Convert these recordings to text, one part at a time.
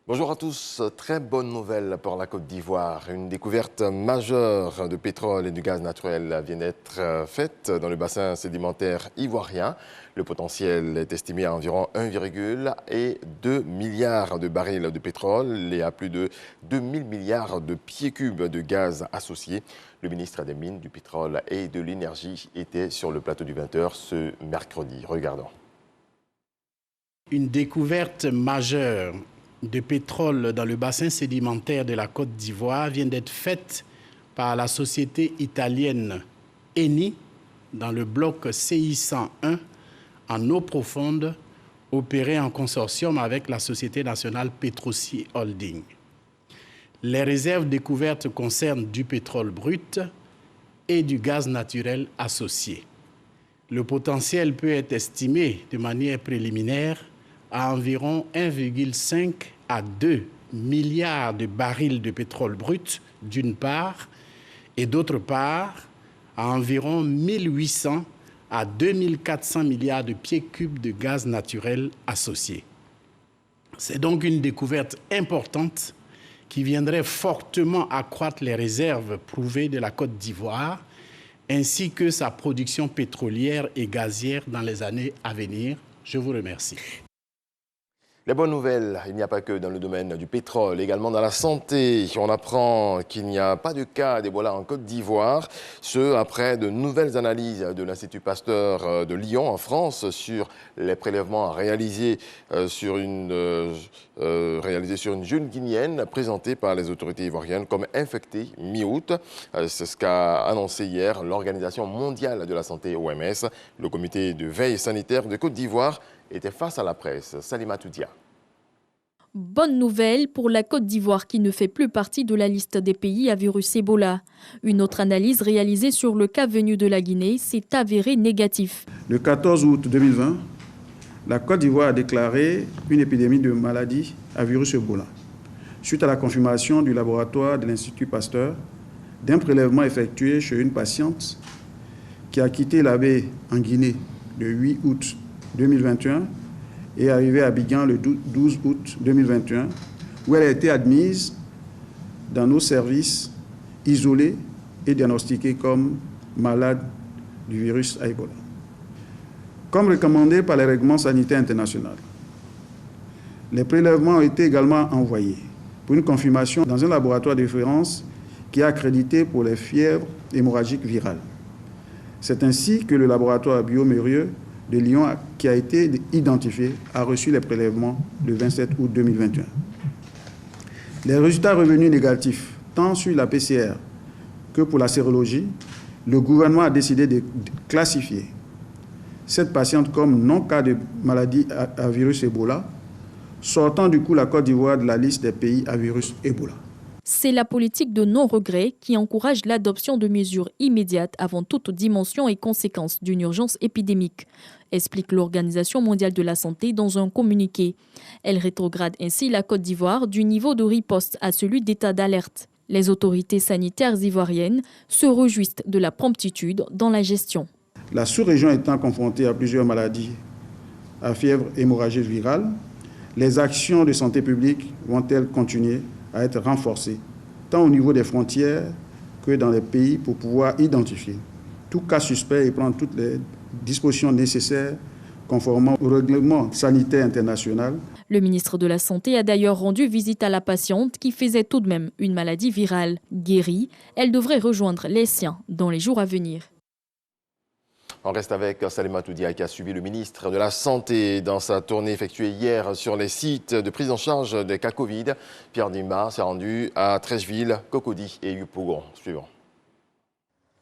Bonjour à tous, très bonne nouvelle pour la Côte d'Ivoire. Une découverte majeure de pétrole et de gaz naturel vient d'être faite dans le bassin sédimentaire ivoirien. Le potentiel est estimé à environ 1,2 milliard de barils de pétrole et à plus de 2000 milliards de pieds cubes de gaz associés. Le ministre des Mines, du Pétrole et de l'Énergie était sur le plateau du 20h ce mercredi. Regardons. Une découverte majeure de pétrole dans le bassin sédimentaire de la Côte d'Ivoire vient d'être faite par la société italienne Eni dans le bloc CI 101 en eau profonde, opéré en consortium avec la Société nationale Petroci Holding. Les réserves découvertes concernent du pétrole brut et du gaz naturel associé. Le potentiel peut être estimé de manière préliminaire à environ 1,5 à 2 milliards de barils de pétrole brut, d'une part, et d'autre part, à environ 1800 à 2400 milliards de pieds cubes de gaz naturel associés. C'est donc une découverte importante qui viendrait fortement accroître les réserves prouvées de la Côte d'Ivoire, ainsi que sa production pétrolière et gazière dans les années à venir. Je vous remercie. Les bonnes nouvelles, il n'y a pas que dans le domaine du pétrole, également dans la santé. On apprend qu'il n'y a pas de cas d'Ebola en Côte d'Ivoire, ce après de nouvelles analyses de l'Institut Pasteur de Lyon en France sur les prélèvements réalisés sur une jeune Guinéenne présentée par les autorités ivoiriennes comme infectée mi-août. C'est ce qu'a annoncé hier l'Organisation mondiale de la santé, OMS. Le comité de veille sanitaire de Côte d'Ivoire était face à la presse. Salima Toudia. Bonne nouvelle pour la Côte d'Ivoire qui ne fait plus partie de la liste des pays à virus Ebola. Une autre analyse réalisée sur le cas venu de la Guinée s'est avérée négatif. Le 14 août 2020, la Côte d'Ivoire a déclaré une épidémie de maladie à virus Ebola, suite à la confirmation du laboratoire de l'Institut Pasteur d'un prélèvement effectué chez une patiente qui a quitté la baie en Guinée le 8 août 2021 et arrivée à Abidjan le 12 août 2021, où elle a été admise dans nos services, isolée et diagnostiquée comme malade du virus Ebola. Comme recommandé par les règlements sanitaires internationaux, les prélèvements ont été également envoyés pour une confirmation dans un laboratoire de référence qui est accrédité pour les fièvres hémorragiques virales. C'est ainsi que le laboratoire Biomérieux de Lyon, qui a été identifié, a reçu les prélèvements le 27 août 2021. Les résultats revenus négatifs, tant sur la PCR que pour la sérologie, le gouvernement a décidé de classifier cette patiente comme non-cas de maladie à virus Ebola, sortant du coup la Côte d'Ivoire de la liste des pays à virus Ebola. C'est la politique de non-regret qui encourage l'adoption de mesures immédiates avant toute dimension et conséquence d'une urgence épidémique, explique l'Organisation mondiale de la santé dans un communiqué. Elle rétrograde ainsi la Côte d'Ivoire du niveau de riposte à celui d'état d'alerte. Les autorités sanitaires ivoiriennes se réjouissent de la promptitude dans la gestion. La sous-région étant confrontée à plusieurs maladies à fièvre hémorragique virale, les actions de santé publique vont-elles continuer à être renforcées, tant au niveau des frontières que dans les pays, pour pouvoir identifier tout cas suspect et prendre toutes les dispositions nécessaires conformément au règlement sanitaire international. Le ministre de la Santé a d'ailleurs rendu visite à la patiente qui faisait tout de même une maladie virale. Guérie, elle devrait rejoindre les siens dans les jours à venir. On reste avec Salima Toudia qui a suivi le ministre de la Santé dans sa tournée effectuée hier sur les sites de prise en charge des cas Covid. Pierre Dimba s'est rendu à Treichville, Cocody et Yopougon. Suivant.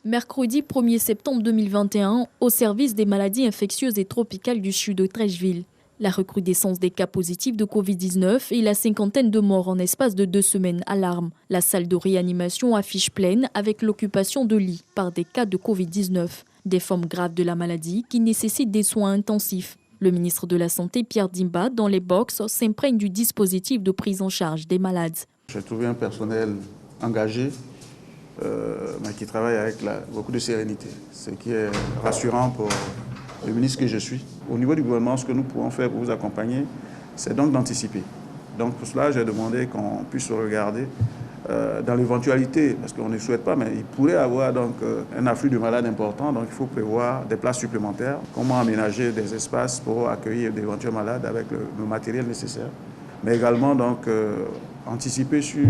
Mercredi 1er septembre 2021, au service des maladies infectieuses et tropicales du CHU de Treichville. La recrudescence des cas positifs de Covid-19 et la cinquantaine de morts en espace de 2 semaines alarment. La salle de réanimation affiche pleine avec l'occupation de lits par des cas de Covid-19. Des formes graves de la maladie qui nécessitent des soins intensifs. Le ministre de la Santé, Pierre Dimba, dans les box, s'imprègne du dispositif de prise en charge des malades. J'ai trouvé un personnel engagé, mais qui travaille avec beaucoup de sérénité, ce qui est rassurant pour le ministre que je suis. Au niveau du gouvernement, ce que nous pouvons faire pour vous accompagner, c'est donc d'anticiper. Donc pour cela, j'ai demandé qu'on puisse regarder dans l'éventualité, parce qu'on ne souhaite pas, mais il pourrait y avoir donc, un afflux de malades important, donc il faut prévoir des places supplémentaires, comment aménager des espaces pour accueillir d'éventuels malades avec le matériel nécessaire, mais également donc, anticiper sur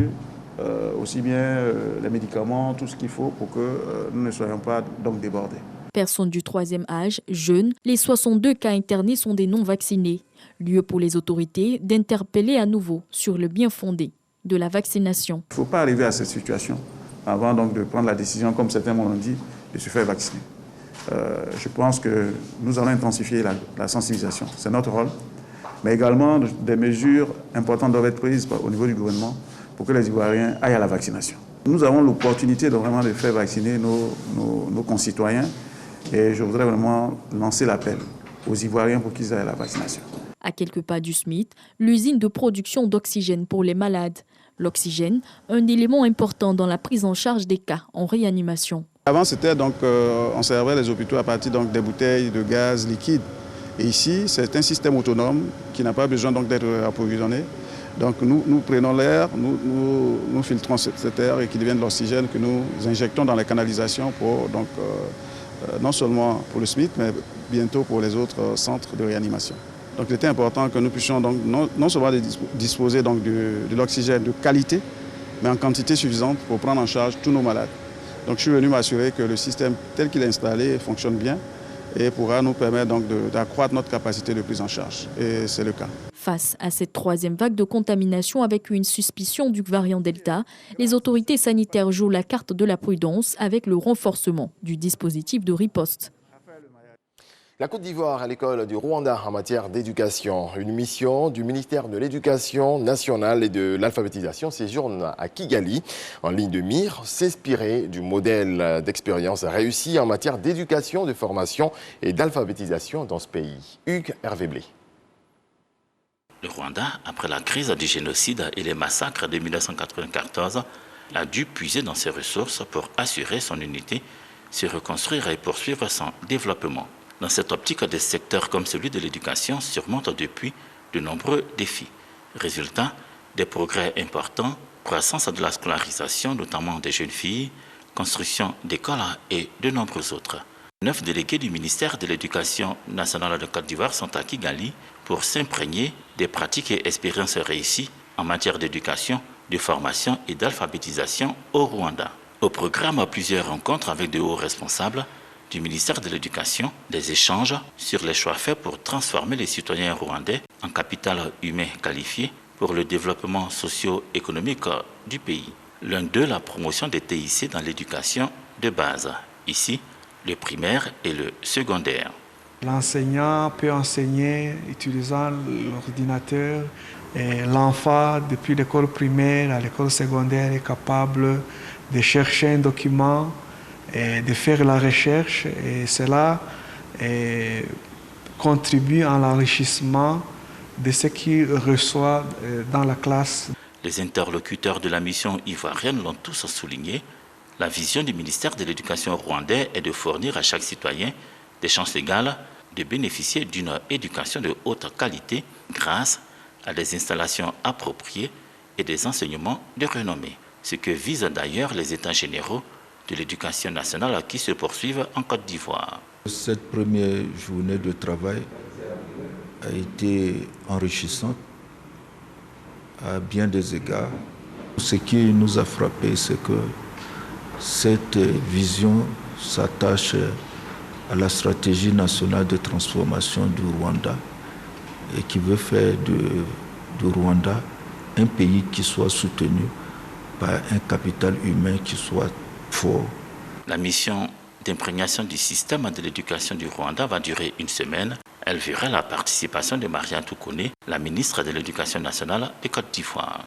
aussi bien les médicaments, tout ce qu'il faut pour que nous ne soyons pas donc, débordés. Personnes du troisième âge, jeunes, les 62 cas internés sont des non-vaccinés. Lieu pour les autorités d'interpeller à nouveau sur le bien fondé de la vaccination. Il ne faut pas arriver à cette situation avant donc de prendre la décision, comme certains m'ont dit, de se faire vacciner. Je pense que nous allons intensifier la sensibilisation, c'est notre rôle, mais également des mesures importantes doivent être prises au niveau du gouvernement pour que les Ivoiriens aillent à la vaccination. Nous avons l'opportunité de vraiment de faire vacciner nos concitoyens et je voudrais vraiment lancer l'appel aux Ivoiriens pour qu'ils aillent à la vaccination. À quelques pas du SMIT, l'usine de production d'oxygène pour les malades. L'oxygène, un élément important dans la prise en charge des cas en réanimation. Avant, c'était donc, on servait les hôpitaux à partir donc, des bouteilles de gaz liquide. Et ici, c'est un système autonome qui n'a pas besoin donc, d'être approvisionné. Donc nous prenons l'air, nous filtrons cet air et qui devient de l'oxygène que nous injectons dans les canalisations pour, donc, non seulement pour le SMIT, mais bientôt pour les autres centres de réanimation. Donc il était important que nous puissions donc, non seulement disposer donc, de l'oxygène de qualité, mais en quantité suffisante pour prendre en charge tous nos malades. Donc je suis venu m'assurer que le système tel qu'il est installé fonctionne bien et pourra nous permettre donc d'accroître notre capacité de prise en charge. Et c'est le cas. Face à cette troisième vague de contamination avec une suspicion du variant Delta, les autorités sanitaires jouent la carte de la prudence avec le renforcement du dispositif de riposte. La Côte d'Ivoire à l'école du Rwanda en matière d'éducation. Une mission du ministère de l'Éducation nationale et de l'alphabétisation séjourne à Kigali en ligne de mire, s'inspirer du modèle d'expérience réussi en matière d'éducation, de formation et d'alphabétisation dans ce pays. Hugues Hervé-Blé. Le Rwanda, après la crise du génocide et les massacres de 1994, a dû puiser dans ses ressources pour assurer son unité, se reconstruire et poursuivre son développement. Dans cette optique, des secteurs comme celui de l'éducation surmontent depuis de nombreux défis. Résultat, des progrès importants, croissance de la scolarisation, notamment des jeunes filles, construction d'écoles et de nombreux autres. 9 délégués du ministère de l'Éducation nationale de Côte d'Ivoire sont à Kigali pour s'imprégner des pratiques et expériences réussies en matière d'éducation, de formation et d'alphabétisation au Rwanda. Au programme, plusieurs rencontres avec de hauts responsables du ministère de l'Éducation, des échanges sur les choix faits pour transformer les citoyens rwandais en capital humain qualifié pour le développement socio-économique du pays. L'un d'eux, la promotion des TIC dans l'éducation de base. Ici, le primaire et le secondaire. L'enseignant peut enseigner utilisant l'ordinateur et l'enfant, depuis l'école primaire à l'école secondaire, est capable de chercher un document et de faire la recherche et cela contribue à l'enrichissement de ce qu'il reçoit dans la classe. Les interlocuteurs de la mission ivoirienne l'ont tous souligné. La vision du ministère de l'Éducation rwandais est de fournir à chaque citoyen des chances égales de bénéficier d'une éducation de haute qualité grâce à des installations appropriées et des enseignements de renommée. Ce que visent d'ailleurs les États généraux de l'éducation nationale qui se poursuivent en Côte d'Ivoire. Cette première journée de travail a été enrichissante à bien des égards. Ce qui nous a frappé, c'est que cette vision s'attache à la stratégie nationale de transformation du Rwanda et qui veut faire du Rwanda un pays qui soit soutenu par un capital humain qui soit fort. La mission d'imprégnation du système de l'éducation du Rwanda va durer une semaine. Elle verra la participation de Maria Toukoné, la ministre de l'Éducation nationale de Côte d'Ivoire.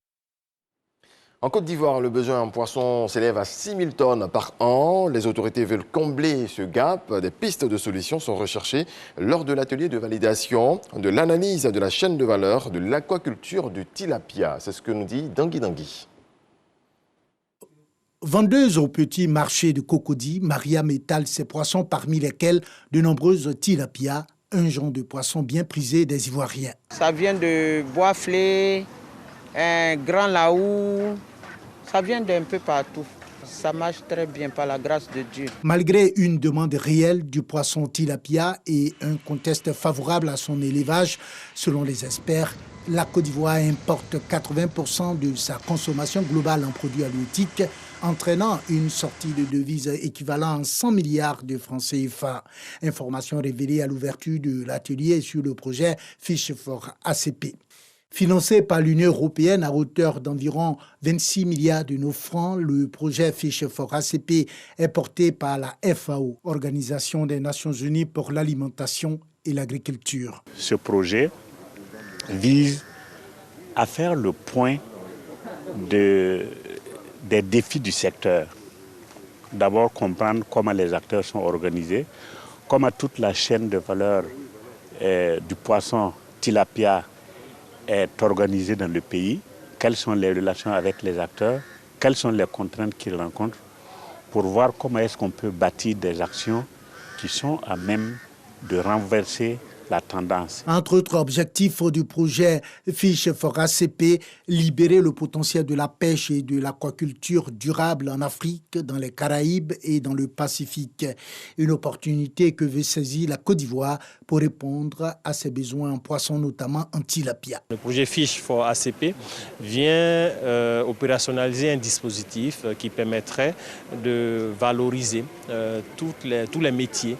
En Côte d'Ivoire, le besoin en poissons s'élève à 6 000 tonnes par an. Les autorités veulent combler ce gap. Des pistes de solutions sont recherchées lors de l'atelier de validation de l'analyse de la chaîne de valeur de l'aquaculture du tilapia. C'est ce que nous dit Dangui Dangui. Vendeuse au petit marché de Cocody, Mariam étale ses poissons parmi lesquels de nombreuses tilapias, un genre de poisson bien prisé des Ivoiriens. Ça vient de Boisflé, un grand laou, ça vient d'un peu partout. Ça marche très bien par la grâce de Dieu. Malgré une demande réelle du poisson tilapia et un contexte favorable à son élevage, selon les experts, la Côte d'Ivoire importe 80% de sa consommation globale en produits halieutiques, entraînant une sortie de devises équivalent à 100 milliards de francs CFA. Information révélée à l'ouverture de l'atelier sur le projet Fish for ACP. Financé par l'Union européenne à hauteur d'environ 26 milliards de nos francs, le projet Fish for ACP est porté par la FAO, Organisation des Nations Unies pour l'alimentation et l'agriculture. Ce projet vise à faire le point des défis du secteur. D'abord, comprendre comment les acteurs sont organisés, comment toute la chaîne de valeur du poisson tilapia est organisée dans le pays, quelles sont les relations avec les acteurs, quelles sont les contraintes qu'ils rencontrent, pour voir comment est-ce qu'on peut bâtir des actions qui sont à même de renverser la tendance. Entre autres objectifs du projet Fish for ACP, libérer le potentiel de la pêche et de l'aquaculture durable en Afrique, dans les Caraïbes et dans le Pacifique. Une opportunité que veut saisir la Côte d'Ivoire pour répondre à ses besoins en poissons, notamment en tilapia. Le projet Fish for ACP vient opérationnaliser un dispositif qui permettrait de valoriser tous les métiers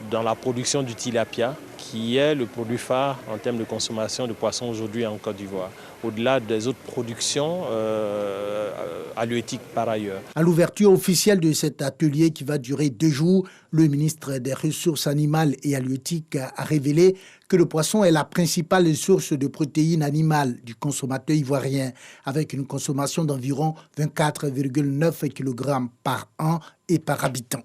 dans la production du tilapia, qui est le produit phare en termes de consommation de poissons aujourd'hui en Côte d'Ivoire, au-delà des autres productions halieutiques par ailleurs. À l'ouverture officielle de cet atelier qui va durer 2 jours, le ministre des Ressources animales et halieutiques a révélé que le poisson est la principale source de protéines animales du consommateur ivoirien, avec une consommation d'environ 24,9 kg par an et par habitant.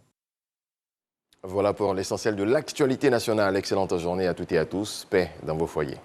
Voilà pour l'essentiel de l'actualité nationale. Excellente journée à toutes et à tous. Paix dans vos foyers.